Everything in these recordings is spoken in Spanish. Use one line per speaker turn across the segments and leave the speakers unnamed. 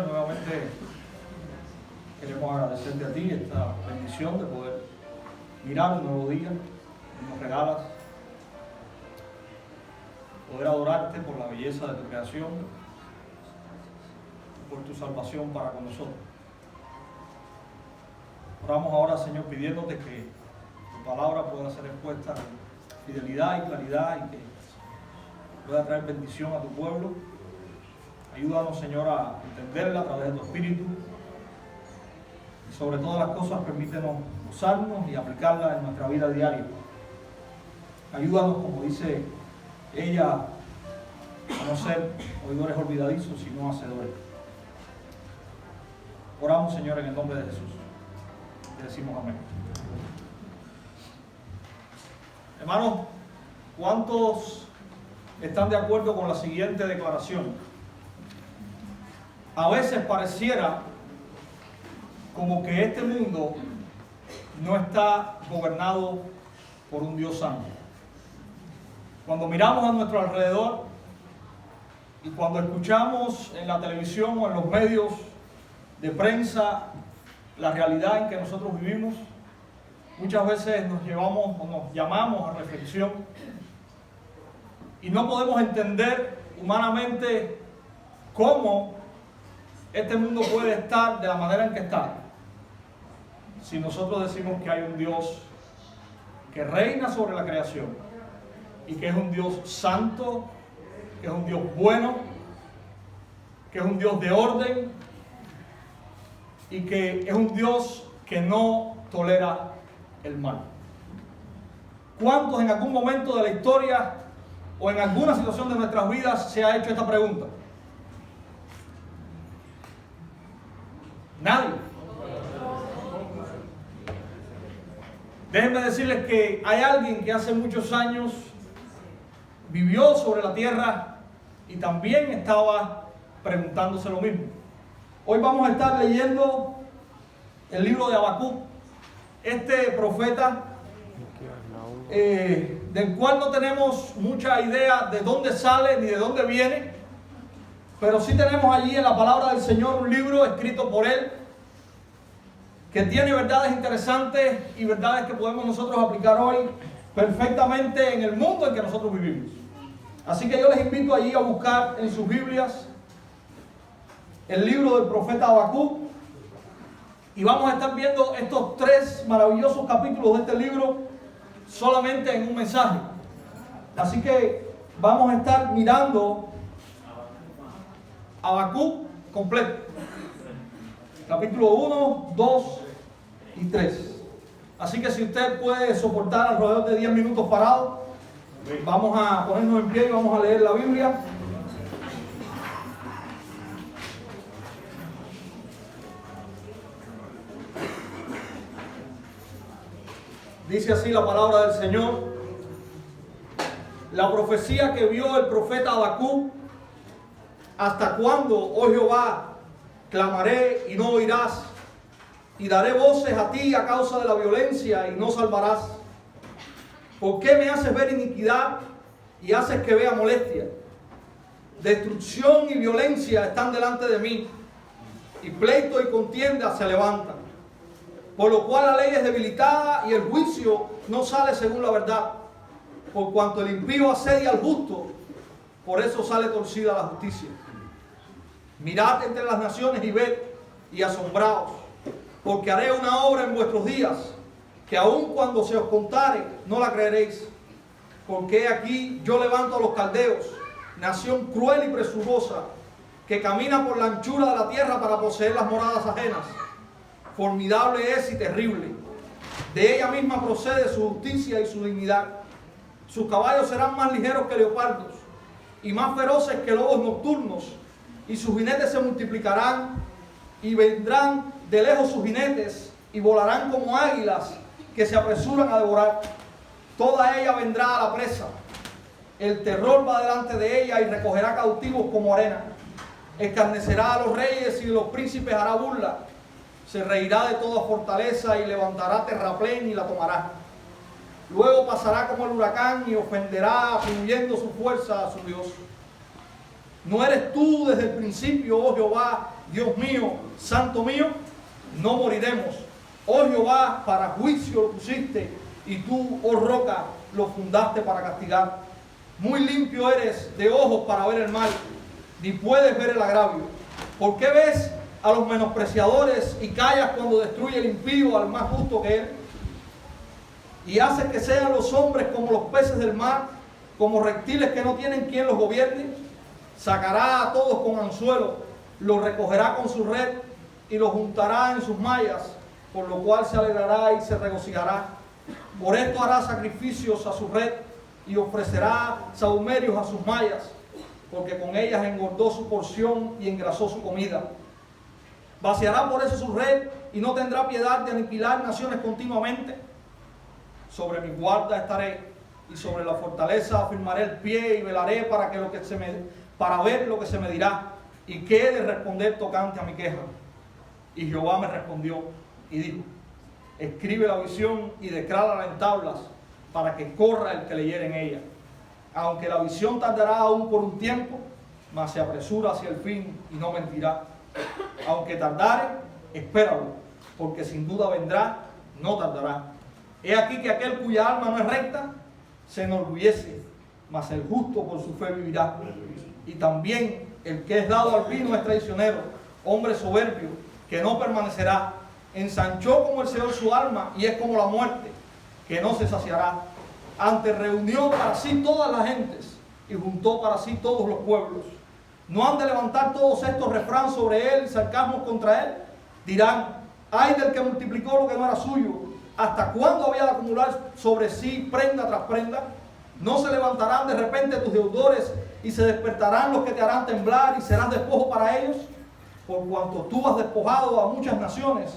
Señor, nuevamente queremos agradecerte a ti esta bendición de poder mirar un nuevo día que nos regalas, poder adorarte por la belleza de tu creación, por tu salvación para con nosotros. Oramos ahora, Señor, pidiéndote que tu palabra pueda ser expuesta con fidelidad y claridad y que pueda traer bendición a tu pueblo. Ayúdanos, Señor, a entenderla a través de tu Espíritu. Y sobre todas las cosas, permítenos usarnos y aplicarla en nuestra vida diaria. Ayúdanos, como dice ella, a no ser oidores olvidadizos, sino hacedores. Oramos, Señor, en el nombre de Jesús. Te decimos amén. Hermanos, ¿cuántos están de acuerdo con la siguiente declaración? A veces pareciera como que este mundo no está gobernado por un Dios santo. Cuando miramos a nuestro alrededor y cuando escuchamos en la televisión o en los medios de prensa la realidad en que nosotros vivimos, muchas veces nos llamamos a reflexión y no podemos entender humanamente cómo este mundo puede estar de la manera en que está si nosotros decimos que hay un Dios que reina sobre la creación y que es un Dios santo, que es un Dios bueno, que es un Dios de orden y que es un Dios que no tolera el mal. ¿Cuántos en algún momento de la historia o en alguna situación de nuestras vidas se ha hecho esta pregunta? Nadie. Déjenme decirles que hay alguien que hace muchos años vivió sobre la tierra y también estaba preguntándose lo mismo. Hoy vamos a estar leyendo el libro de Habacuc, este profeta del cual no tenemos mucha idea de dónde sale ni de dónde viene, pero sí tenemos allí en la palabra del Señor un libro escrito por él que tiene verdades interesantes y verdades que podemos nosotros aplicar hoy perfectamente en el mundo en que nosotros vivimos. Así que yo les invito allí a buscar en sus Biblias el libro del profeta Habacuc y vamos a estar viendo estos 3 maravillosos capítulos de este libro solamente en un mensaje. Así que vamos a estar mirando Habacuc completo. Capítulo 1, 2 y 3. Así que si usted puede soportar alrededor de 10 minutos parado, vamos a ponernos en pie y vamos a leer la Biblia. Dice así la palabra del Señor: la profecía que vio el profeta Habacuc. ¿Hasta cuándo, oh Jehová, clamaré y no oirás? Y daré voces a ti a causa de la violencia y no salvarás. ¿Por qué me haces ver iniquidad y haces que vea molestia? Destrucción y violencia están delante de mí, y pleito y contienda se levantan. Por lo cual la ley es debilitada y el juicio no sale según la verdad. Por cuanto el impío asedia al justo, por eso sale torcida la justicia. Mirad entre las naciones y ved y asombraos, porque haré una obra en vuestros días, que aun cuando se os contare, no la creeréis. Porque aquí yo levanto a los caldeos, nación cruel y presurosa, que camina por la anchura de la tierra para poseer las moradas ajenas. Formidable es y terrible. De ella misma procede su justicia y su dignidad. Sus caballos serán más ligeros que leopardos y más feroces que lobos nocturnos, y sus jinetes se multiplicarán, y vendrán de lejos sus jinetes, y volarán como águilas que se apresuran a devorar. Toda ella vendrá a la presa. El terror va delante de ella y recogerá cautivos como arena. Escarnecerá a los reyes y los príncipes hará burla. Se reirá de toda fortaleza y levantará terraplén y la tomará. Luego pasará como el huracán y ofenderá atribuyendo su fuerza a su Dios. ¿No eres tú desde el principio, oh Jehová, Dios mío, santo mío, no moriremos. Oh Jehová, para juicio lo pusiste, y tú, oh roca, lo fundaste para castigar. Muy limpio eres de ojos para ver el mal, ni puedes ver el agravio. ¿Por qué ves a los menospreciadores y callas cuando destruye el impío al más justo que él? Y haces que sean los hombres como los peces del mar, como reptiles que no tienen quien los gobierne. Sacará a todos con anzuelo, los recogerá con su red y los juntará en sus mallas, por lo cual se alegrará y se regocijará. Por esto hará sacrificios a su red y ofrecerá sahumerios a sus mallas, porque con ellas engordó su porción y engrasó su comida. Vaciará por eso su red y no tendrá piedad de aniquilar naciones continuamente. Sobre mi guarda estaré y sobre la fortaleza afirmaré el pie y velaré para ver lo que se me dirá y qué he de responder tocante a mi queja. Y Jehová me respondió y dijo: escribe la visión y declárala en tablas para que corra el que leyere en ella. Aunque la visión tardará aún por un tiempo, mas se apresura hacia el fin y no mentirá. Aunque tardare, espéralo, porque sin duda vendrá, no tardará. He aquí que aquel cuya alma no es recta se enorgullece, mas el justo por su fe vivirá. Y también el que es dado al vino es traicionero, hombre soberbio, que no permanecerá. Ensanchó como el Señor su alma y es como la muerte, que no se saciará. Antes reunió para sí todas las gentes y juntó para sí todos los pueblos. ¿No han de levantar todos estos refranes sobre él y sarcasmos contra él? Dirán: ay del que multiplicó lo que no era suyo. ¿Hasta cuándo había de acumular sobre sí prenda tras prenda? ¿No se levantarán de repente tus deudores y se despertarán los que te harán temblar y serás despojo para ellos? Por cuanto tú has despojado a muchas naciones,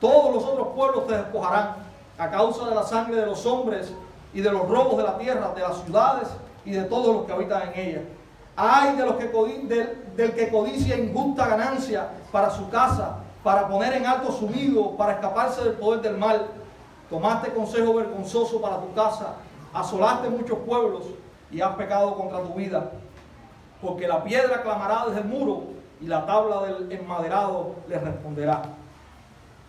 todos los otros pueblos te despojarán a causa de la sangre de los hombres y de los robos de la tierra, de las ciudades y de todos los que habitan en ella. Ay de los del que codicia injusta ganancia para su casa, para poner en alto su nido, para escaparse del poder del mal. Tomaste consejo vergonzoso para tu casa, asolaste muchos pueblos y has pecado contra tu vida. Porque la piedra clamará desde el muro y la tabla del enmaderado le responderá.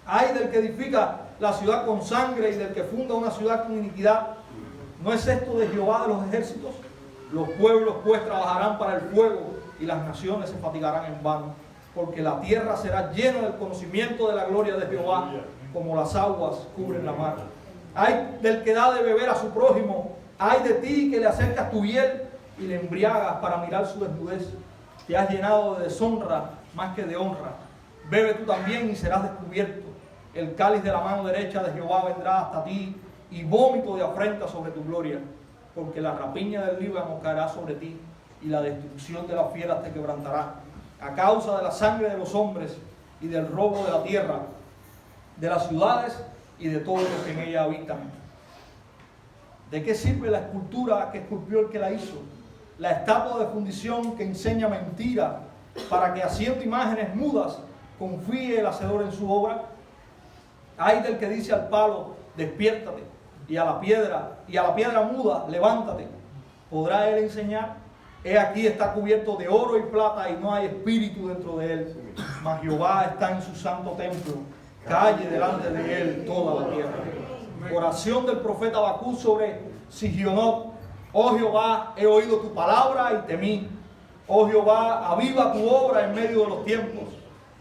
Ay del que edifica la ciudad con sangre y del que funda una ciudad con iniquidad. ¿No es esto de Jehová de los ejércitos? Los pueblos pues trabajarán para el fuego y las naciones se fatigarán en vano. Porque la tierra será llena del conocimiento de la gloria de Jehová, como las aguas cubren la mar. Ay del que da de beber a su prójimo. Ay de ti que le acercas tu hiel y le embriagas para mirar su desnudez. Te has llenado de deshonra más que de honra. Bebe tú también y serás descubierto. El cáliz de la mano derecha de Jehová vendrá hasta ti, y vómito de afrenta sobre tu gloria. Porque la rapiña del Líbano caerá sobre ti, y la destrucción de las fieras te quebrantará. A causa de la sangre de los hombres y del robo de la tierra, de las ciudades y de todos los que en ella habitan. ¿De qué sirve la escultura que esculpió el que la hizo? La estatua de fundición que enseña mentira, para que haciendo imágenes mudas confíe el hacedor en su obra. Ay del que dice al palo: despiértate, y a la piedra muda: levántate. ¿Podrá él enseñar? He aquí está cubierto de oro y plata y no hay espíritu dentro de él. Mas Jehová está en su santo templo. Calle delante de él toda la tierra. Oración del profeta Habacuc sobre Sigionot. Oh Jehová, he oído tu palabra y temí. Oh Jehová, aviva tu obra en medio de los tiempos.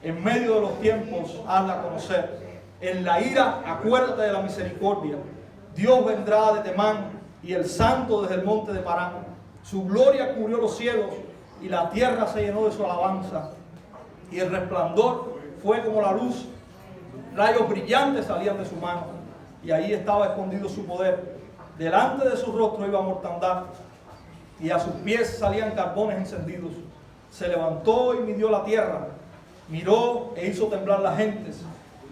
En medio de los tiempos, hazla conocer. En la ira, acuérdate de la misericordia. Dios vendrá de Temán y el santo desde el monte de Parán. Su gloria cubrió los cielos y la tierra se llenó de su alabanza. Y el resplandor fue como la luz. Rayos brillantes salían de su mano y ahí estaba escondido su poder. Delante de su rostro iba mortandad y a sus pies salían carbones encendidos. Se levantó y midió la tierra, miró e hizo temblar las gentes.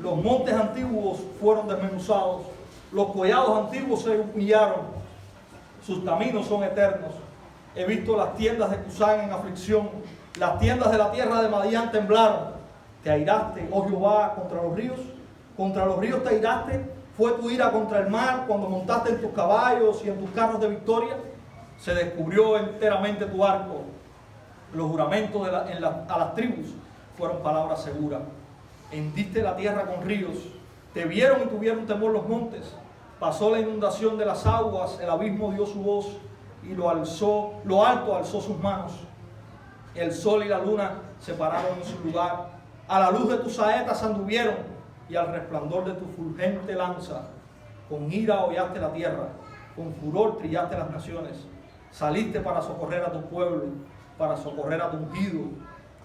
Los montes antiguos fueron desmenuzados, los collados antiguos se humillaron. Sus caminos son eternos. He visto las tiendas de Cusán en aflicción, las tiendas de la tierra de Madián temblaron. Te airaste, oh Jehová, contra los ríos te airaste. Fue tu ira contra el mar cuando montaste en tus caballos y en tus carros de victoria. Se descubrió enteramente tu arco, los juramentos a las tribus. fueron palabras seguras. Hendiste la tierra con ríos, te vieron y tuvieron temor los montes. Pasó la inundación de las aguas, el abismo dio su voz y lo alto alzó sus manos. El sol y la luna se pararon en su lugar. A la luz de tus saetas anduvieron y al resplandor de tu fulgente lanza. Con ira hollaste la tierra, con furor trillaste las naciones. Saliste para socorrer a tu pueblo, para socorrer a tu ungido.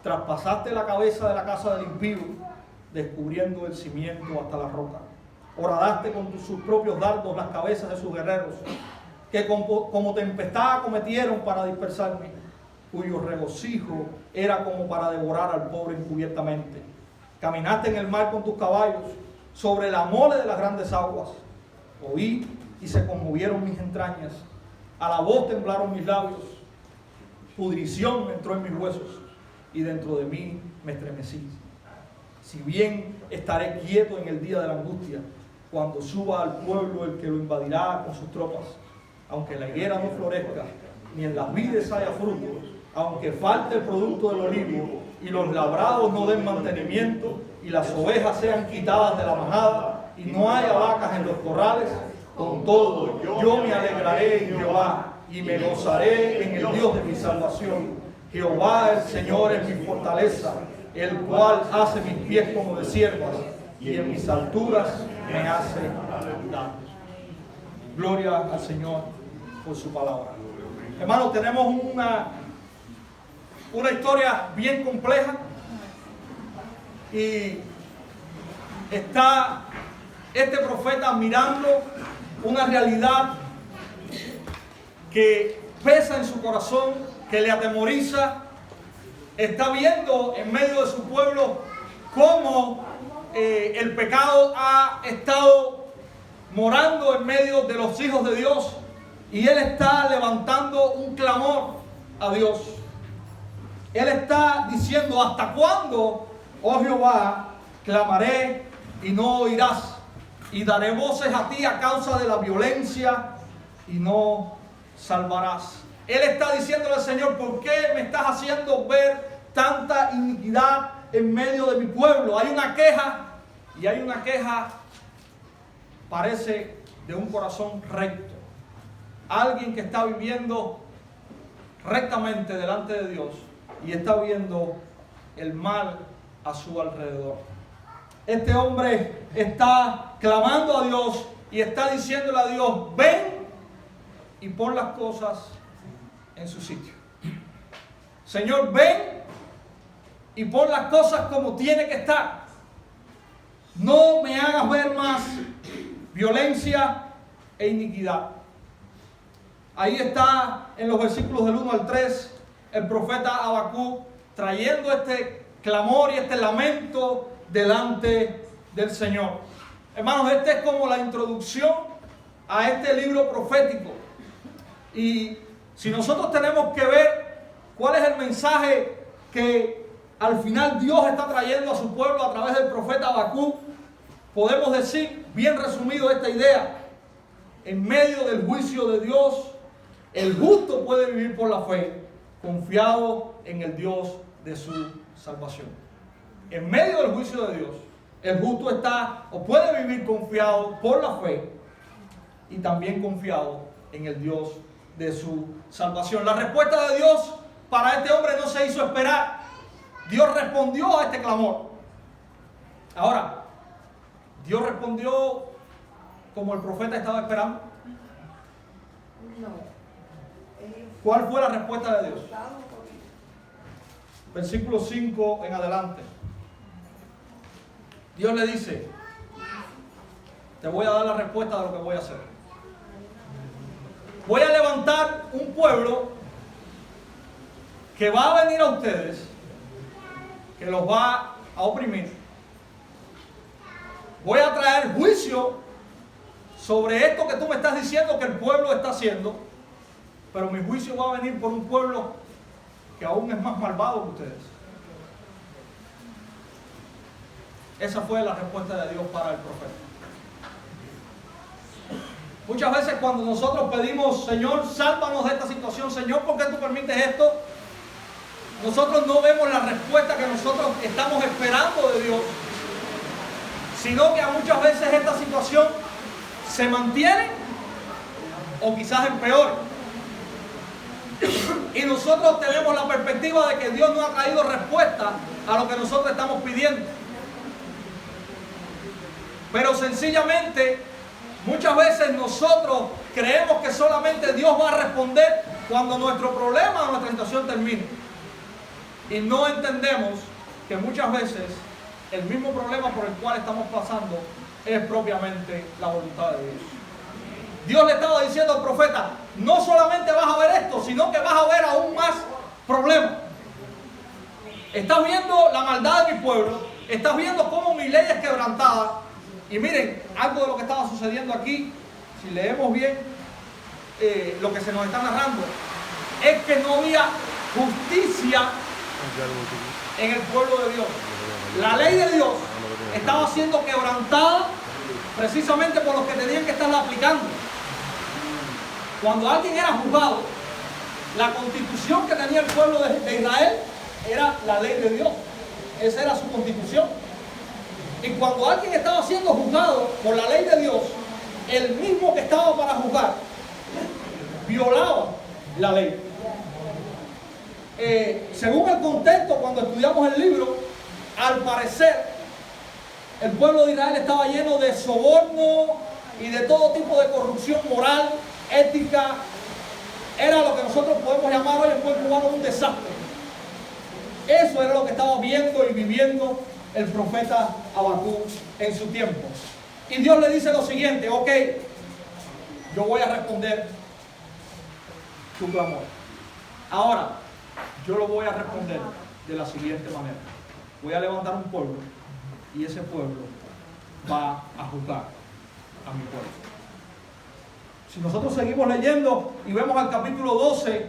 Traspasaste la cabeza de la casa del impío, descubriendo el cimiento hasta la roca. Horadaste con sus propios dardos las cabezas de sus guerreros, que como tempestad acometieron para dispersarme, cuyo regocijo era como para devorar al pobre encubiertamente. Caminaste en el mar con tus caballos, sobre la mole de las grandes aguas. Oí y se conmovieron mis entrañas, a la voz temblaron mis labios, pudrición entró en mis huesos, y dentro de mí me estremecí. Si bien estaré quieto en el día de la angustia, cuando suba al pueblo el que lo invadirá con sus tropas, aunque la higuera no florezca, ni en las vides haya fruto, aunque falte el producto del olivo, y los labrados no den mantenimiento, y las ovejas sean quitadas de la manada, y no haya vacas en los corrales, con todo yo me alegraré en Jehová, y me gozaré en el Dios de mi salvación. Jehová el Señor es mi fortaleza, el cual hace mis pies como de ciervas, y en mis alturas me hace andar. Gloria al Señor por su palabra. Hermanos, tenemos una historia bien compleja y está este profeta mirando una realidad que pesa en su corazón, que le atemoriza. Está viendo en medio de su pueblo cómo el pecado ha estado morando en medio de los hijos de Dios, y él está levantando un clamor a Dios. Él está diciendo: ¿hasta cuándo, oh Jehová, clamaré y no oirás? Y daré voces a ti a causa de la violencia y no salvarás. Él está diciéndole al Señor: ¿por qué me estás haciendo ver tanta iniquidad en medio de mi pueblo? Hay una queja, y hay una queja, parece, de un corazón recto. Alguien que está viviendo rectamente delante de Dios y está viendo el mal a su alrededor. Este hombre está clamando a Dios y está diciéndole a Dios: ven y pon las cosas en su sitio. Señor, ven y pon las cosas como tiene que estar. No me hagas ver más violencia e iniquidad. Ahí está en los versículos del 1 al 3 el profeta Habacuc trayendo este clamor y este lamento delante del Señor. Hermanos, esta es como la introducción a este libro profético. Y si nosotros tenemos que ver cuál es el mensaje que al final Dios está trayendo a su pueblo a través del profeta Habacuc, podemos decir, bien resumido, esta idea: en medio del juicio de Dios, el justo puede vivir por la fe, confiado en el Dios de su salvación. En medio del juicio de Dios, el justo está o puede vivir confiado por la fe y también confiado en el Dios de su salvación. La respuesta de Dios para este hombre no se hizo esperar. Dios respondió a este clamor. Ahora, Dios respondió como el profeta estaba esperando. ¿Cuál fue la respuesta de Dios? Versículo 5 en adelante. Dios le dice: te voy a dar la respuesta de lo que voy a hacer. Voy a levantar un pueblo que va a venir a ustedes, que los va a oprimir. Voy a traer juicio sobre esto que tú me estás diciendo que el pueblo está haciendo, pero mi juicio va a venir por un pueblo que aún es más malvado que ustedes. Esa fue la respuesta de Dios para el profeta. Muchas veces cuando nosotros pedimos: Señor, sálvanos de esta situación, Señor, ¿por qué tú permites esto? nosotros no vemos la respuesta que nosotros estamos esperando de Dios, sino que muchas veces esta situación se mantiene o quizás empeore. Y nosotros tenemos la perspectiva de que Dios no ha traído respuesta a lo que nosotros estamos pidiendo. Pero sencillamente, muchas veces nosotros creemos que solamente Dios va a responder cuando nuestro problema o nuestra situación termine. Y no entendemos que muchas veces el mismo problema por el cual estamos pasando es propiamente la voluntad de Dios. Dios le estaba diciendo al profeta, no solamente vas a ver esto, sino que vas a ver aún más problemas. Estás viendo la maldad de mi pueblo, estás viendo cómo mi ley es quebrantada. Y miren, algo de lo que estaba sucediendo aquí, si leemos bien lo que se nos está narrando, es que no había justicia en el pueblo de Dios. La ley de Dios estaba siendo quebrantada precisamente por los que tenían que estarla aplicando. Cuando alguien era juzgado, la constitución que tenía el pueblo de Israel era la ley de Dios. Esa era su constitución. Y cuando alguien estaba siendo juzgado por la ley de Dios, el mismo que estaba para juzgar violaba la ley. Según el contexto, cuando estudiamos el libro, al parecer el pueblo de Israel estaba lleno de soborno y de todo tipo de corrupción moral, ética. Era lo que nosotros podemos llamar hoy en buen cubano un desastre. Eso era lo que estaba viendo y viviendo el profeta Habacuc en su tiempo. Y Dios le dice lo siguiente: ok, yo voy a responder tu clamor. Ahora, yo lo voy a responder de la siguiente manera. Voy a levantar un pueblo y ese pueblo va a juzgar a mi pueblo. Si nosotros seguimos leyendo y vemos al capítulo 12,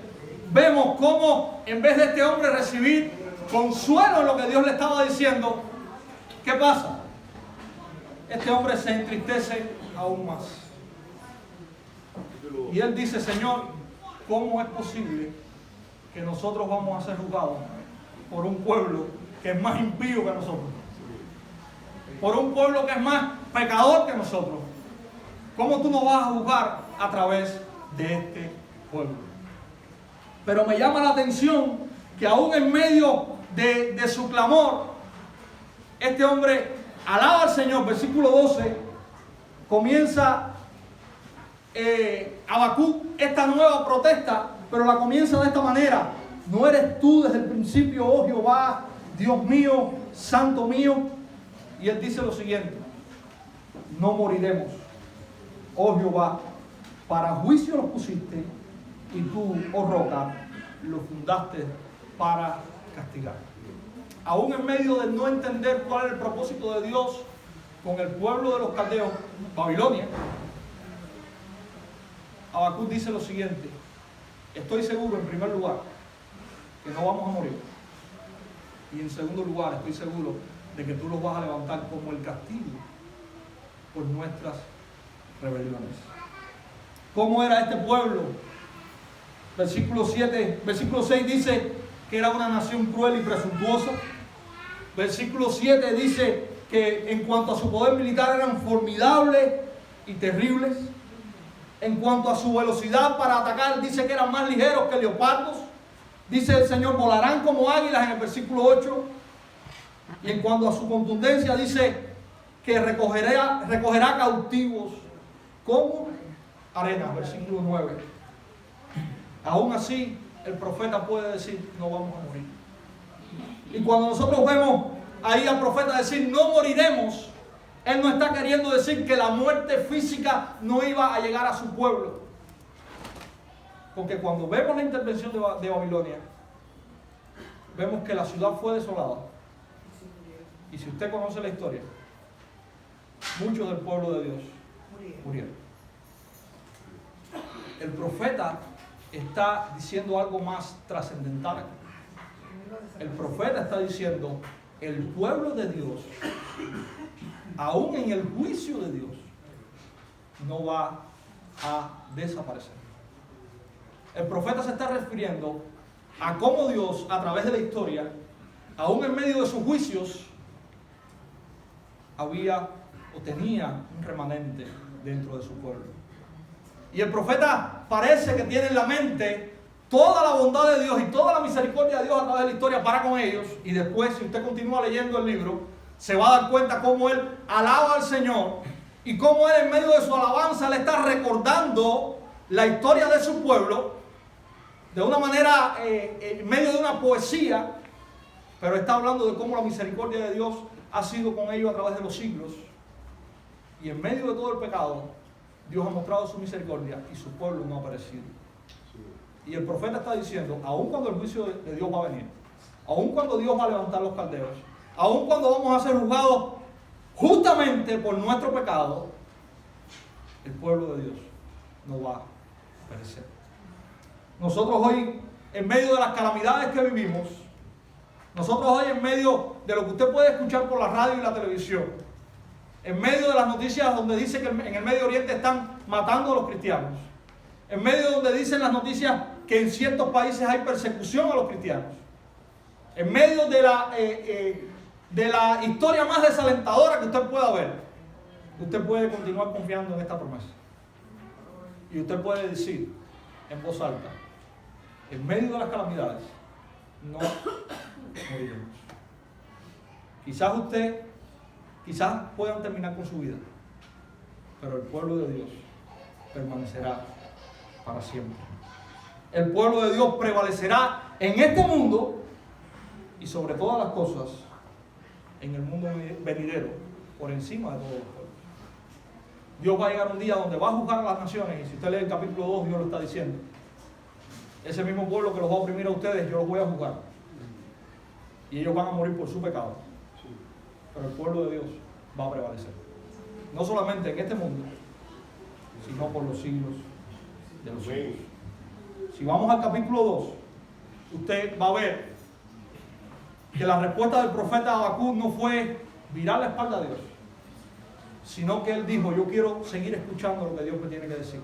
vemos cómo en vez de este hombre recibir consuelo en lo que Dios le estaba diciendo, ¿qué pasa? Este hombre se entristece aún más. Y él dice: Señor, ¿cómo es posible que nosotros vamos a ser juzgados por un pueblo que es más impío que nosotros? Por un pueblo que es más pecador que nosotros. ¿Cómo tú nos vas a juzgar a través de este pueblo? Pero me llama la atención que aún en medio de su clamor, este hombre alaba al Señor. Versículo 12, comienza Habacuc esta nueva protesta, pero la comienza de esta manera: ¿no eres tú desde el principio, oh Jehová, Dios mío, santo mío? Y él dice lo siguiente: no moriremos, oh Jehová, para juicio los pusiste, y tú, oh roca, los fundaste para castigar. Aún en medio de no entender cuál es el propósito de Dios con el pueblo de los caldeos, Babilonia, Habacuc dice lo siguiente: estoy seguro, en primer lugar, que no vamos a morir. Y en segundo lugar, estoy seguro de que tú los vas a levantar como el castigo por nuestras rebeliones. ¿Cómo era este pueblo? Versículo 6 dice que era una nación cruel y presuntuosa. Versículo 7 dice que en cuanto a su poder militar eran formidables y terribles. En cuanto a su velocidad para atacar, dice que eran más ligeros que leopardos. Dice el Señor: volarán como águilas, en el versículo 8. Y en cuanto a su contundencia, dice que recogerá cautivos como arena, versículo 9. Aún así, el profeta puede decir: no vamos a morir. Y cuando nosotros vemos ahí al profeta decir: no moriremos, él no está queriendo decir que la muerte física no iba a llegar a su pueblo. Porque cuando vemos la intervención de Babilonia, vemos que la ciudad fue desolada. Y si usted conoce la historia, muchos del pueblo de Dios murieron. El profeta está diciendo algo más trascendental. El profeta está diciendo: el pueblo de Dios, aún en el juicio de Dios, no va a desaparecer. El profeta se está refiriendo a cómo Dios, a través de la historia, aún en medio de sus juicios, había o tenía un remanente dentro de su pueblo. Y el profeta parece que tiene en la mente toda la bondad de Dios y toda la misericordia de Dios a través de la historia para con ellos. Y después, si usted continúa leyendo el libro, se va a dar cuenta cómo él alaba al Señor y cómo él, en medio de su alabanza, le está recordando la historia de su pueblo de una manera, en medio de una poesía, pero está hablando de cómo la misericordia de Dios ha sido con ellos a través de los siglos. Y en medio de todo el pecado, Dios ha mostrado su misericordia y su pueblo no ha perecido. Y el profeta está diciendo, aun cuando el juicio de Dios va a venir, aun cuando Dios va a levantar los caldeos, aun cuando vamos a ser juzgados justamente por nuestro pecado, el pueblo de Dios no va a perecer. Nosotros hoy, en medio de las calamidades que vivimos, nosotros hoy, en medio de lo que usted puede escuchar por la radio y la televisión, en medio de las noticias donde dice que en el Medio Oriente están matando a los cristianos, en medio de donde dicen las noticias que en ciertos países hay persecución a los cristianos, en medio de la historia más desalentadora que usted pueda ver, usted puede continuar confiando en esta promesa. Y usted puede decir en voz alta, en medio de las calamidades, no moriremos. Quizás puedan terminar con su vida, pero el pueblo de Dios permanecerá para siempre. El pueblo de Dios prevalecerá en este mundo y sobre todas las cosas en el mundo venidero, por encima de todos los pueblos. Dios va a llegar un día donde va a juzgar a las naciones, y si usted lee el capítulo 2, Dios lo está diciendo. Ese mismo pueblo que los va a oprimir a ustedes, yo los voy a juzgar. Y ellos van a morir por su pecado. Pero el pueblo de Dios va a prevalecer. No solamente en este mundo, sino por los siglos de los siglos. Si vamos al capítulo 2, usted va a ver que la respuesta del profeta Habacuc no fue virar la espalda a Dios, sino que él dijo, yo quiero seguir escuchando lo que Dios me tiene que decir.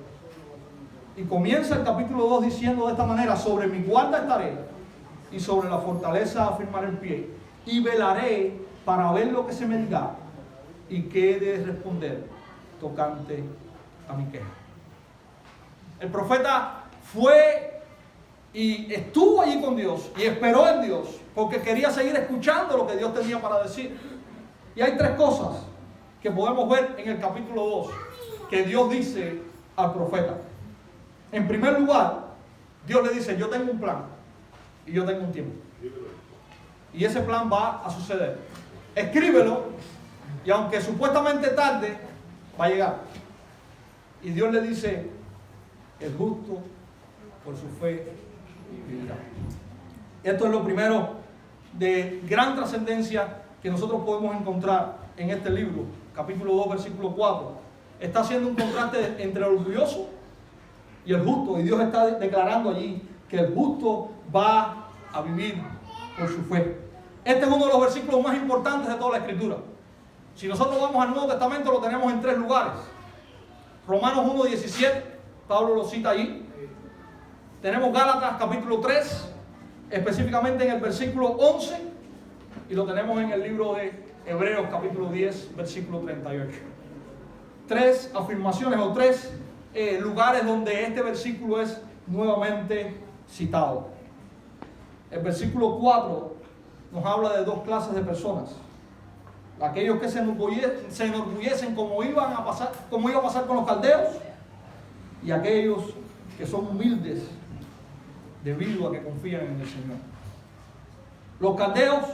Y comienza el capítulo 2 diciendo de esta manera, sobre mi guarda estaré y sobre la fortaleza afirmaré el pie y velaré para ver lo que se me diga y qué he de responder tocante a mi queja. El profeta fue y estuvo allí con Dios y esperó en Dios porque quería seguir escuchando lo que Dios tenía para decir. Y hay tres cosas que podemos ver en el capítulo 2 que Dios dice al profeta. En primer lugar, Dios le dice, yo tengo un plan y yo tengo un tiempo. Y ese plan va a suceder. Escríbelo y aunque supuestamente tarde, va a llegar. Y Dios le dice, el justo por su fe vivirá. Esto es lo primero de gran trascendencia que nosotros podemos encontrar en este libro, capítulo 2, versículo 4. Está haciendo un contraste entre el orgulloso y el justo, y Dios está declarando allí que el justo va a vivir por su fe. Este es uno de los versículos más importantes de toda la Escritura. Si nosotros vamos al Nuevo Testamento, lo tenemos en tres lugares. Romanos 1:17, Pablo lo cita allí. Tenemos Gálatas capítulo 3, específicamente en el versículo 11, y lo tenemos en el libro de Hebreos capítulo 10, versículo 38. Tres afirmaciones o tres lugares donde este versículo es nuevamente citado. El versículo 4 nos habla de dos clases de personas. Aquellos que se enorgullecen como iba a pasar con los caldeos, y aquellos que son humildes debido a que confían en el Señor. Los caldeos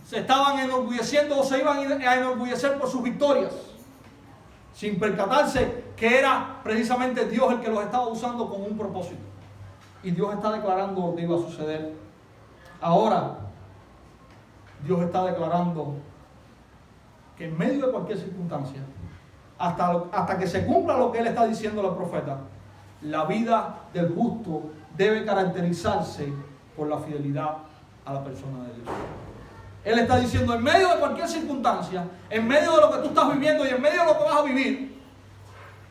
se estaban enorgulleciendo o se iban a enorgullecer por sus victorias, sin percatarse que era precisamente Dios el que los estaba usando con un propósito. Y Dios está declarando lo que iba a suceder. Ahora, Dios está declarando que en medio de cualquier circunstancia, hasta que se cumpla lo que Él está diciendo al profeta, la vida del justo debe caracterizarse por la fidelidad a la persona de Dios. Él está diciendo, en medio de cualquier circunstancia, en medio de lo que tú estás viviendo y en medio de lo que vas a vivir,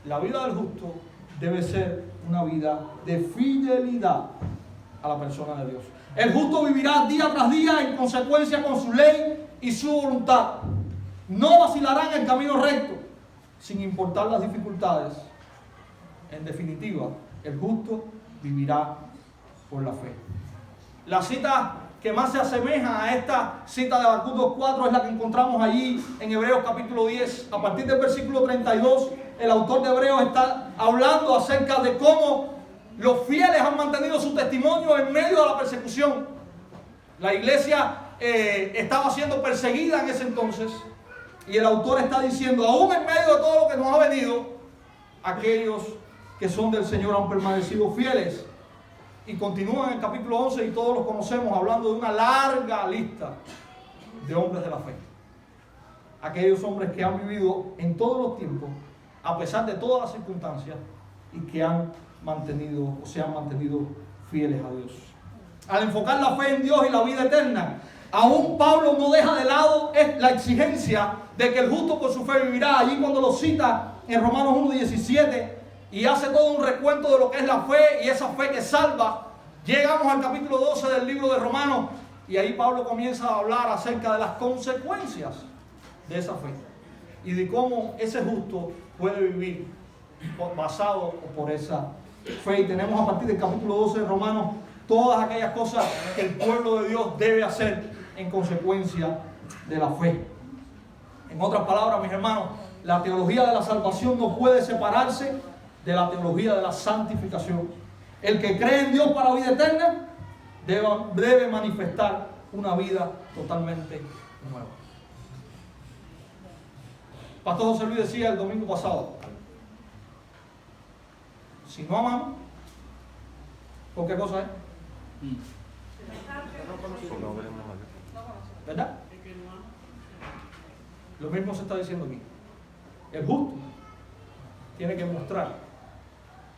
la vida del justo debe ser una vida de fidelidad a la persona de Dios. El justo vivirá día tras día en consecuencia con su ley y su voluntad. No vacilará en el camino recto, sin importar las dificultades. En definitiva, el justo vivirá por la fe. La cita que más se asemeja a esta cita de Habacuc 2:4 es la que encontramos allí en Hebreos capítulo 10. A partir del versículo 32, el autor de Hebreos está hablando acerca de cómo los fieles han mantenido su testimonio en medio de la persecución. La iglesia estaba siendo perseguida en ese entonces, y el autor está diciendo, aún en medio de todo lo que nos ha venido, aquellos que son del Señor han permanecido fieles. Y continúa en el capítulo 11, y todos los conocemos, hablando de una larga lista de hombres de la fe. Aquellos hombres que han vivido en todos los tiempos, a pesar de todas las circunstancias, y que han mantenido o se han mantenido fieles a Dios. Al enfocar la fe en Dios y la vida eterna, aún Pablo no deja de lado la exigencia de que el justo por su fe vivirá. Allí cuando lo cita en Romanos 1:17 y hace todo un recuento de lo que es la fe y esa fe que salva, llegamos al capítulo 12 del libro de Romanos, y ahí Pablo comienza a hablar acerca de las consecuencias de esa fe y de cómo ese justo puede vivir basado por esa fe. Y tenemos a partir del capítulo 12 de Romanos todas aquellas cosas que el pueblo de Dios debe hacer en consecuencia de la fe. En otras palabras, mis hermanos, la teología de la salvación no puede separarse de la teología de la santificación. El que cree en Dios para vida eterna debe manifestar una vida totalmente nueva. Pastor José Luis decía el domingo pasado, si no amamos, ¿por qué cosa es? ¿Verdad? Lo mismo se está diciendo aquí. El justo tiene que mostrar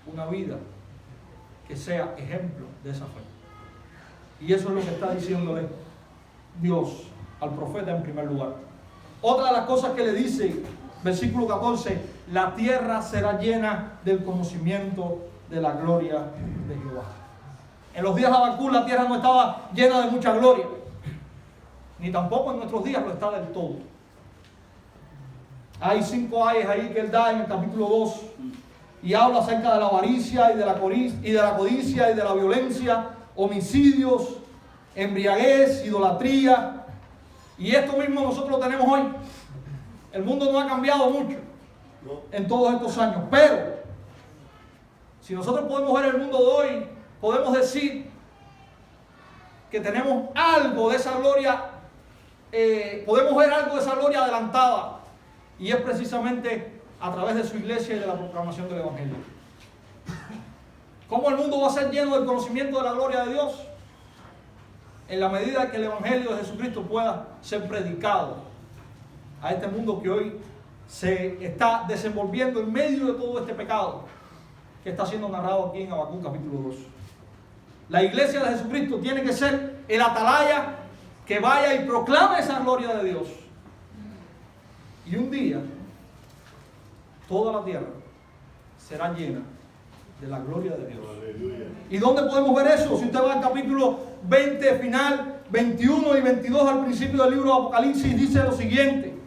una vida que sea ejemplo de esa fe. Y eso es lo que está diciéndole Dios al profeta en primer lugar. Otra de las cosas que le dice, versículo 14, la tierra será llena del conocimiento de la gloria de Jehová. En los días de Habacuc la tierra no estaba llena de mucha gloria, ni tampoco en nuestros días lo está del todo. Hay 5 ayes ahí que él da en el capítulo 2 y habla acerca de la avaricia y de la codicia y de la violencia, homicidios, embriaguez, idolatría. Y esto mismo nosotros lo tenemos hoy. El mundo no ha cambiado mucho en todos estos años, pero si nosotros podemos ver el mundo de hoy, podemos decir que tenemos algo de esa gloria, podemos ver algo de esa gloria adelantada, y es precisamente a través de su iglesia y de la proclamación del Evangelio. ¿Cómo el mundo va a ser lleno del conocimiento de la gloria de Dios? En la medida que el Evangelio de Jesucristo pueda ser predicado a este mundo que hoy se está desenvolviendo en medio de todo este pecado que está siendo narrado aquí en Habacuc capítulo 2. La iglesia de Jesucristo tiene que ser el atalaya que vaya y proclame esa gloria de Dios. Y un día, toda la tierra será llena de la gloria de Dios. Aleluya. ¿Y dónde podemos ver eso? Si usted va al capítulo 20, final, 21 y 22 al principio del libro de Apocalipsis, dice lo siguiente: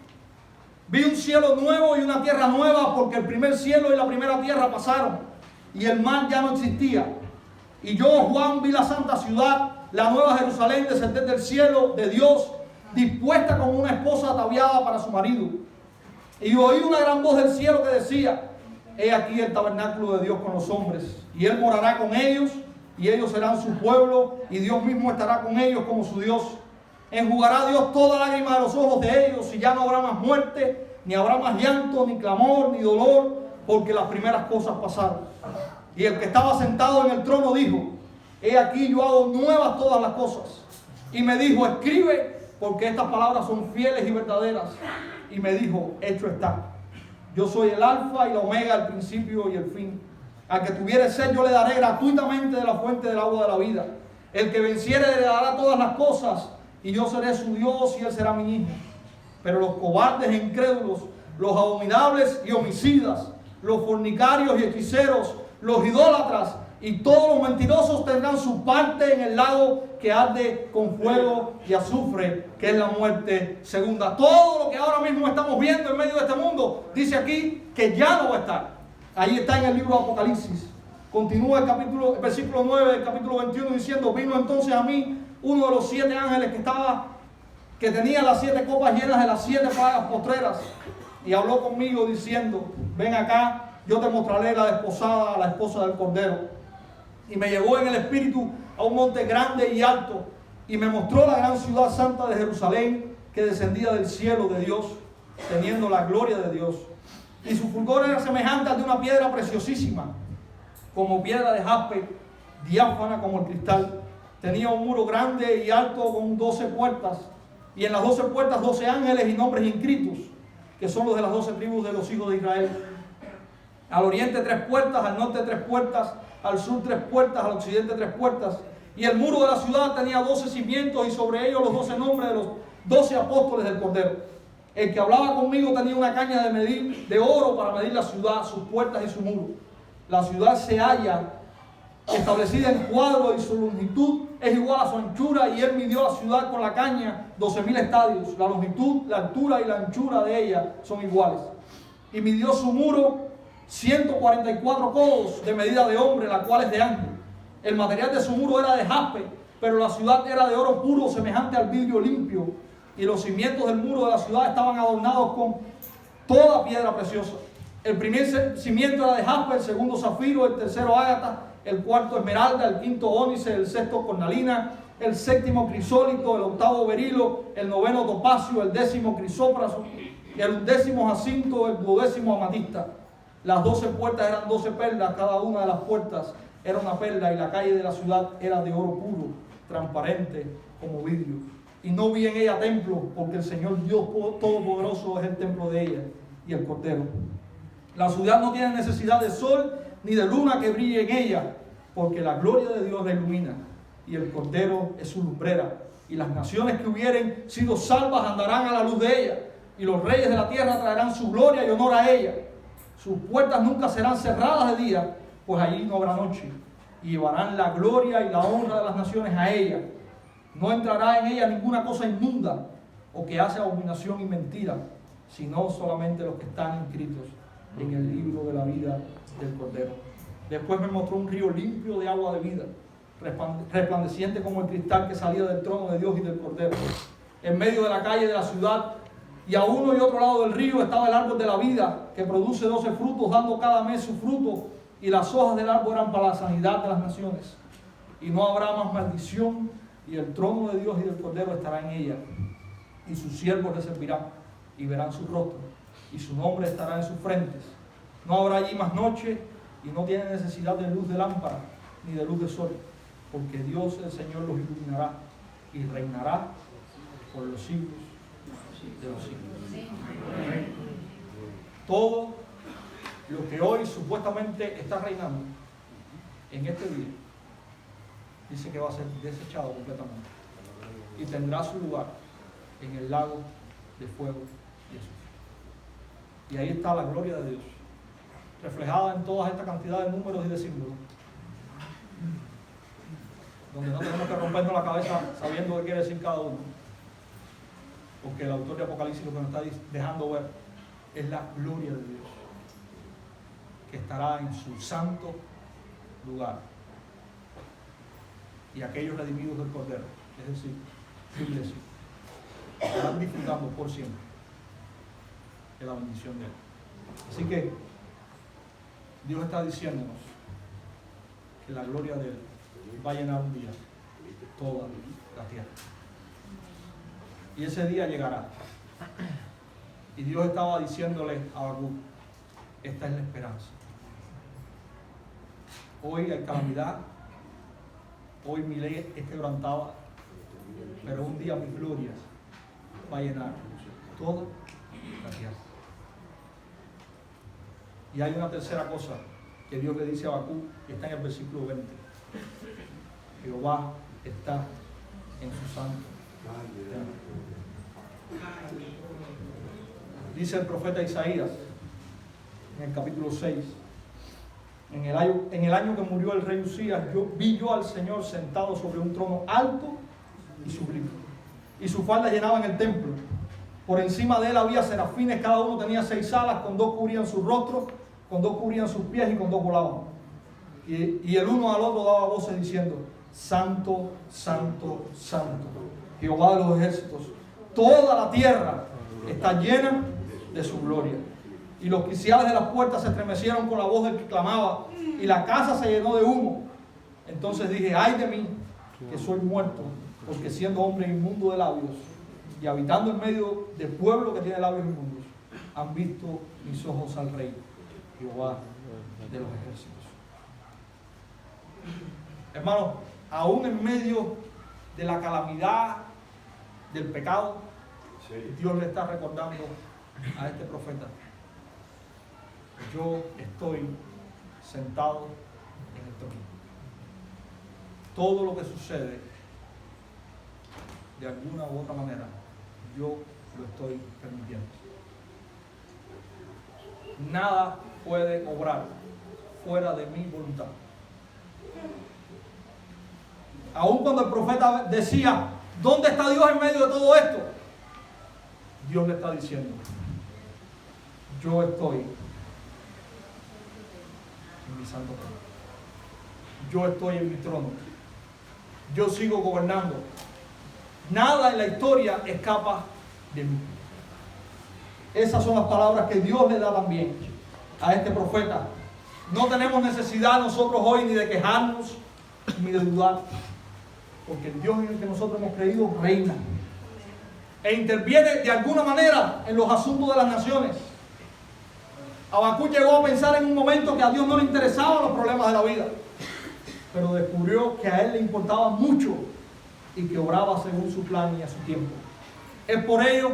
vi un cielo nuevo y una tierra nueva, porque el primer cielo y la primera tierra pasaron, y el mar ya no existía. Y yo, Juan, vi la santa ciudad, la nueva Jerusalén, descender del cielo de Dios, dispuesta como una esposa ataviada para su marido. Y oí una gran voz del cielo que decía: he aquí el tabernáculo de Dios con los hombres, y Él morará con ellos, y ellos serán su pueblo, y Dios mismo estará con ellos como su Dios. Enjugará Dios toda lágrima de los ojos de ellos, y ya no habrá más muerte, ni habrá más llanto, ni clamor, ni dolor, porque las primeras cosas pasaron. Y el que estaba sentado en el trono dijo: he aquí yo hago nuevas todas las cosas. Y me dijo: escribe, porque estas palabras son fieles y verdaderas. Y me dijo: hecho está. Yo soy el alfa y la omega, el principio y el fin. Al que tuviere sed yo le daré gratuitamente de la fuente del agua de la vida. El que venciere heredará todas las cosas, y yo seré su Dios y él será mi hijo. Pero los cobardes e incrédulos, los abominables y homicidas, los fornicarios y hechiceros, los idólatras, y todos los mentirosos tendrán su parte en el lago que arde con fuego y azufre, que es la muerte segunda. Todo lo que ahora mismo estamos viendo en medio de este mundo, dice aquí que ya no va a estar. Ahí está en el libro de Apocalipsis. Continúa el versículo 9 del capítulo 21 diciendo: vino entonces a mí uno de los 7 ángeles que tenía las 7 copas llenas de las 7 plagas postreras, y habló conmigo diciendo: ven acá, yo te mostraré la desposada, a la esposa del Cordero. Y me llevó en el espíritu a un monte grande y alto, y me mostró la gran ciudad santa de Jerusalén, que descendía del cielo de Dios, teniendo la gloria de Dios. Y su fulgor era semejante al de una piedra preciosísima, como piedra de jaspe, diáfana como el cristal. Tenía un muro grande y alto con 12 puertas, y en las 12 puertas 12 ángeles y nombres inscritos, que son los de las 12 tribus de los hijos de Israel. Al oriente 3 puertas, al norte 3 puertas, al sur 3 puertas, al occidente 3 puertas. Y el muro de la ciudad tenía 12 cimientos, y sobre ellos los 12 nombres de los 12 apóstoles del Cordero. El que hablaba conmigo tenía una caña de medir de oro para medir la ciudad, sus puertas y su muro. La ciudad se halla establecida en cuadro, y su longitud es igual a su anchura, y él midió la ciudad con la caña 12,000 estadios. La longitud, la altura y la anchura de ella son iguales. Y midió su muro 144 codos de medida de hombre, la cual es de ángel. El material de su muro era de jaspe, pero la ciudad era de oro puro, semejante al vidrio limpio. Y los cimientos del muro de la ciudad estaban adornados con toda piedra preciosa. El primer cimiento era de jaspe, el segundo zafiro, el tercero ágata, el cuarto esmeralda, el quinto ónice, el sexto cornalina, el séptimo crisólito, el octavo berilo, el noveno topacio, el décimo crisópraso, el undécimo jacinto, el duodécimo amatista. Las 12 puertas eran 12 perlas, cada una de las puertas era una perla, y la calle de la ciudad era de oro puro, transparente como vidrio. Y no vi en ella templo, porque el Señor Dios Todopoderoso es el templo de ella y el Cordero. La ciudad no tiene necesidad de sol ni de luna que brille en ella, porque la gloria de Dios la ilumina, y el Cordero es su lumbrera. Y las naciones que hubieren sido salvas andarán a la luz de ella, y los reyes de la tierra traerán su gloria y honor a ella. Sus puertas nunca serán cerradas de día, pues allí no habrá noche, y llevarán la gloria y la honra de las naciones a ella. No entrará en ella ninguna cosa inmunda o que hace abominación y mentira, sino solamente los que están inscritos en el libro de la vida del Cordero. Después me mostró un río limpio de agua de vida, resplandeciente como el cristal que salía del trono de Dios y del Cordero. En medio de la calle de la ciudad, y a uno y otro lado del río, estaba el árbol de la vida, que produce 12 frutos, dando cada mes su fruto, y las hojas del árbol eran para la sanidad de las naciones. Y no habrá más maldición, y el trono de Dios y del Cordero estará en ella, y sus siervos le servirán, y verán su rostro, y su nombre estará en sus frentes. No habrá allí más noche, y no tiene necesidad de luz de lámpara, ni de luz de sol, porque Dios el Señor los iluminará, y reinará por los siglos de los siglos. Amén. Todo lo que hoy supuestamente está reinando en este día, dice que va a ser desechado completamente, y tendrá su lugar en el lago de fuego y azufre. Y ahí está la gloria de Dios, reflejada en toda esta cantidad de números y de símbolos, donde no tenemos que rompernos la cabeza sabiendo qué quiere decir cada uno, porque el autor de Apocalipsis lo que nos está dejando ver es la gloria de Dios, que estará en su santo lugar, y aquellos redimidos del Cordero, es decir, su iglesia, estarán disfrutando por siempre de la bendición de Él. Así que Dios está diciéndonos que la gloria de Él va a llenar un día toda la tierra. Y ese día llegará. Y Dios estaba diciéndole a Habacuc: esta es la esperanza. Hoy hay calamidad, hoy mi ley es quebrantada, pero un día mi gloria va a llenar toda la tierra. Y hay una tercera cosa que Dios le dice a Habacuc, que está en el versículo 20. Jehová está en su santo templo. Dice el profeta Isaías en el capítulo 6: En el año que murió el rey Usías, vi yo al Señor sentado sobre un trono alto y sublime, y sus faldas llenaban el templo. Por encima de él había serafines, cada uno tenía 6 alas, con 2 cubrían su rostro, con 2 cubrían sus pies y con 2 volaban. Y el uno al otro daba voces diciendo: Santo, Santo, Santo, Jehová de los ejércitos. Toda la tierra está llena de su gloria. Y los quiciales de las puertas se estremecieron con la voz del que clamaba, y la casa se llenó de humo. Entonces dije: ay de mí, que soy muerto, porque siendo hombre inmundo de labios y habitando en medio de pueblo que tiene labios inmundos, han visto mis ojos al Rey, Jehová de los ejércitos. Hermanos, aún en medio de la calamidad del pecado, Dios le está recordando a este profeta: yo estoy sentado en el trono. Todo lo que sucede, de alguna u otra manera, yo lo estoy permitiendo. Nada puede obrar fuera de mi voluntad. Aun cuando el profeta decía: ¿dónde está Dios en medio de todo esto? Dios le está diciendo: yo estoy en mi santo trono. Yo estoy en mi trono. Yo sigo gobernando. Nada en la historia escapa de mí. Esas son las palabras que Dios le da también a este profeta. No tenemos necesidad nosotros hoy ni de quejarnos ni de dudar, porque el Dios en el que nosotros hemos creído reina e interviene de alguna manera en los asuntos de las naciones. Habacuc llegó a pensar en un momento que a Dios no le interesaban los problemas de la vida, pero descubrió que a él le importaba mucho y que obraba según su plan y a su tiempo. Es por ello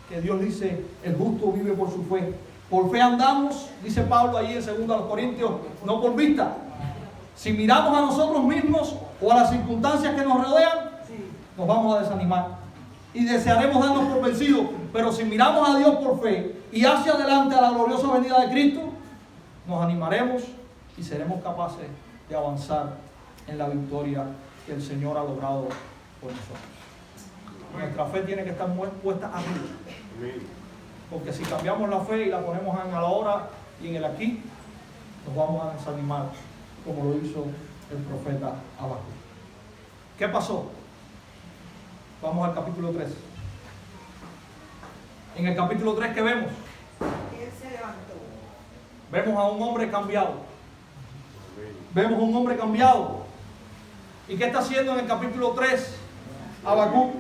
que Dios dice: el justo vive por su fe. Por fe andamos, dice Pablo ahí en 2 Corintios, no por vista. Si miramos a nosotros mismos o a las circunstancias que nos rodean, nos vamos a desanimar y desearemos darnos por vencidos. Pero si miramos a Dios por fe y hacia adelante a la gloriosa venida de Cristo, nos animaremos y seremos capaces de avanzar en la victoria que el Señor ha logrado por nosotros. Nuestra fe tiene que estar puesta arriba, porque si cambiamos la fe y la ponemos en el ahora y en el aquí, nos vamos a desanimar, como lo hizo el profeta Habacuc. ¿Qué pasó? Vamos al capítulo 3. En el capítulo 3, ¿qué vemos?
Él se levantó.
Vemos a un hombre cambiado. Vemos a un hombre cambiado. ¿Y qué está haciendo en el capítulo 3? Habacuc.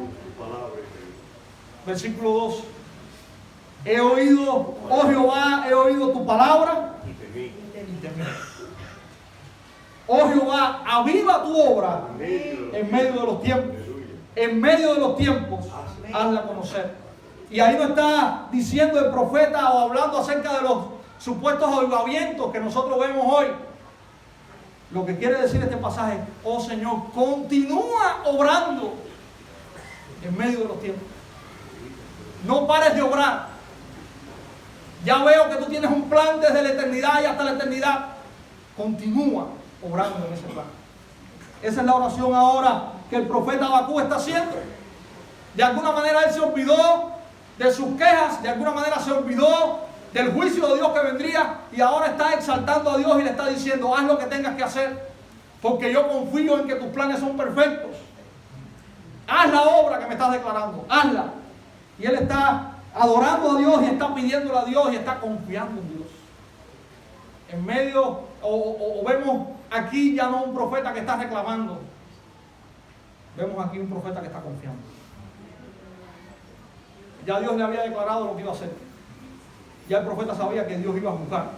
Versículo 2. He oído, oh Jehová, he oído tu palabra y temí. Oh Jehová, aviva tu obra en medio de los tiempos. En medio de los tiempos, hazla conocer. Y ahí no está diciendo el profeta o hablando acerca de los supuestos avivamientos que nosotros vemos hoy. Lo que quiere decir este pasaje: oh Señor, continúa obrando en medio de los tiempos. No pares de obrar. Ya veo que tú tienes un plan desde la eternidad y hasta la eternidad. Continúa obrando en ese plan. Esa es la oración ahora que el profeta Habacuc está haciendo. De alguna manera él se olvidó de sus quejas, de alguna manera se olvidó del juicio de Dios que vendría, y ahora está exaltando a Dios y le está diciendo: haz lo que tengas que hacer, porque yo confío en que tus planes son perfectos. Haz la obra que me estás declarando, hazla. Y él está adorando a Dios y está pidiéndole a Dios y está confiando en Dios. En medio, o vemos aquí ya no un profeta que está reclamando, vemos aquí un profeta que está confiando. Ya Dios le había declarado lo que iba a hacer. Ya el profeta sabía que Dios iba a juzgar.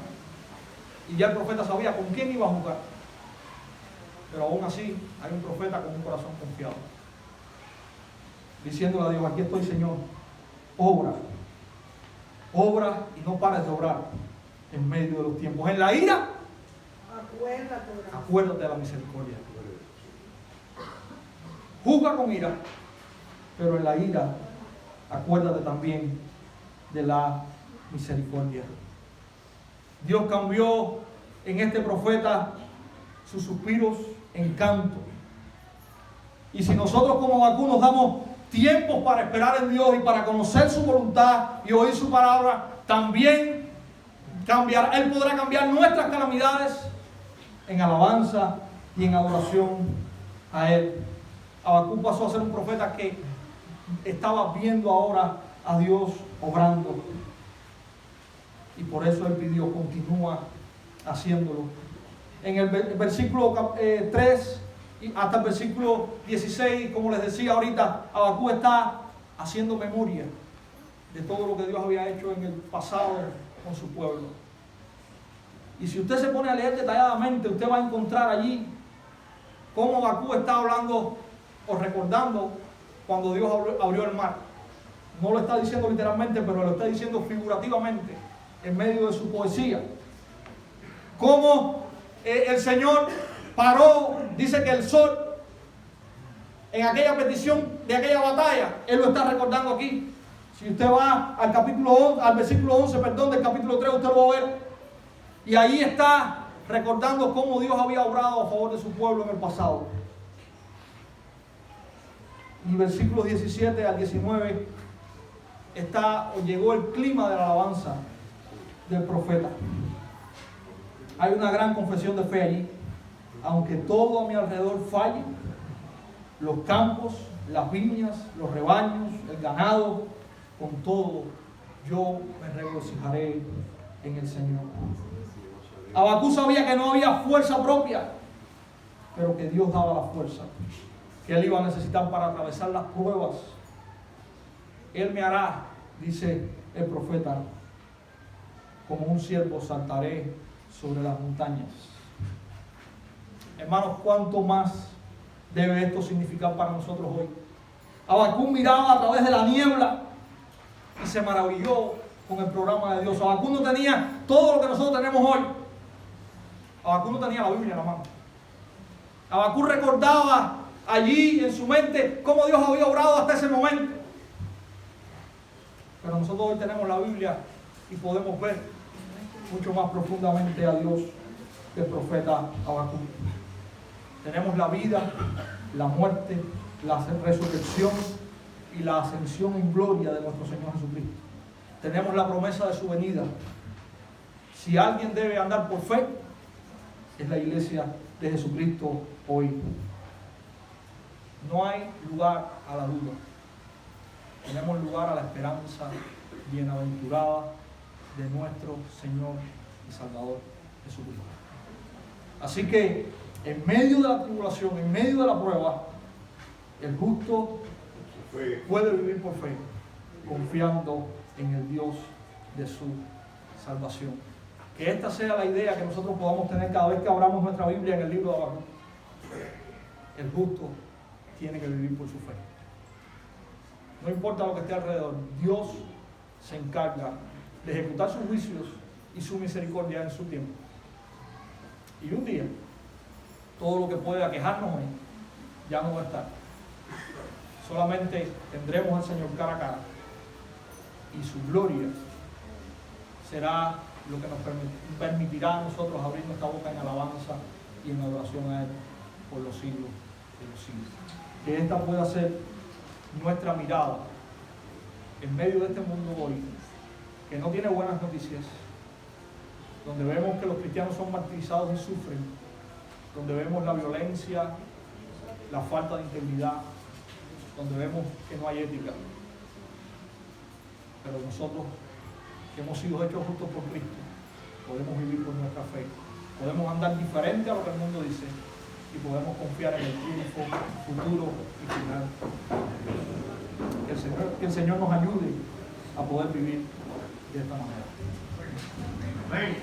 Y ya el profeta sabía con quién iba a juzgar. Pero aún así hay un profeta con un corazón confiado, diciéndole a Dios: aquí estoy, Señor, obra y no pares de obrar en medio de los tiempos. En la ira, acuérdate de la misericordia. Juzga con ira, pero en la ira acuérdate también de la misericordia. Dios cambió en este profeta sus suspiros en canto. Y si nosotros como Habacuc nos damos tiempos para esperar en Dios y para conocer su voluntad y oír su palabra, también cambiará. Él podrá cambiar nuestras calamidades en alabanza y en adoración a Él. Habacuc pasó a ser un profeta que estaba viendo ahora a Dios obrando. Y por eso él pidió, continúa haciéndolo. En el versículo 3 hasta el versículo 16, como les decía ahorita, Habacuc está haciendo memoria de todo lo que Dios había hecho en el pasado con su pueblo. Y si usted se pone a leer detalladamente, usted va a encontrar allí cómo Habacuc está hablando o recordando cuando Dios abrió el mar. No lo está diciendo literalmente, pero lo está diciendo figurativamente en medio de su poesía. Cómo el Señor paró, dice que el sol, en aquella petición de aquella batalla, Él lo está recordando aquí. Si usted va al versículo 11, del capítulo 3, usted lo va a ver. Y ahí está recordando cómo Dios había obrado a favor de su pueblo en el pasado. Y versículos 17 al 19 llegó el clima de la alabanza del profeta. Hay una gran confesión de fe allí. Aunque todo a mi alrededor falle, los campos, las viñas, los rebaños, el ganado, con todo yo me regocijaré en el Señor. Habacuc sabía que no había fuerza propia, pero que Dios daba la fuerza que él iba a necesitar para atravesar las pruebas. Él me hará, dice el profeta, como un ciervo saltaré sobre las montañas. Hermanos, ¿cuánto más debe esto significar para nosotros hoy? Habacuc miraba a través de la niebla y se maravilló con el programa de Dios. Habacuc no tenía todo lo que nosotros tenemos hoy. Habacuc no tenía la Biblia en la mano. Habacuc recordaba allí en su mente cómo Dios había obrado hasta ese momento. Pero nosotros hoy tenemos la Biblia y podemos ver mucho más profundamente a Dios que el profeta Habacuc. Tenemos la vida, la muerte, la resurrección y la ascensión en gloria de nuestro Señor Jesucristo. Tenemos la promesa de su venida. Si alguien debe andar por fe, es la iglesia de Jesucristo hoy. No hay lugar a la duda. Tenemos lugar a la esperanza bienaventurada de nuestro Señor y Salvador Jesucristo. Así que en medio de la tribulación, en medio de la prueba, el justo puede vivir por fe, confiando en el Dios de su salvación. Que esta sea la idea que nosotros podamos tener cada vez que abramos nuestra Biblia en el libro de Habacuc. El justo tiene que vivir por su fe. No importa lo que esté alrededor, Dios se encarga de ejecutar sus juicios y su misericordia en su tiempo. Y un día, todo lo que puede aquejarnos hoy ya no va a estar. Solamente tendremos al Señor cara a cara. Y su gloria será lo que nos permitirá a nosotros abrir nuestra boca en alabanza y en adoración a Él por los siglos de los siglos. Que esta pueda ser nuestra mirada en medio de este mundo hoy, que no tiene buenas noticias, donde vemos que los cristianos son martirizados y sufren, donde vemos la violencia, la falta de integridad, donde vemos que no hay ética. Pero nosotros, que hemos sido hechos justos por Cristo, podemos vivir por nuestra fe, podemos andar diferente a lo que el mundo dice y podemos confiar en el triunfo futuro y final. Que el Señor nos ayude a poder vivir de esta manera. Amén.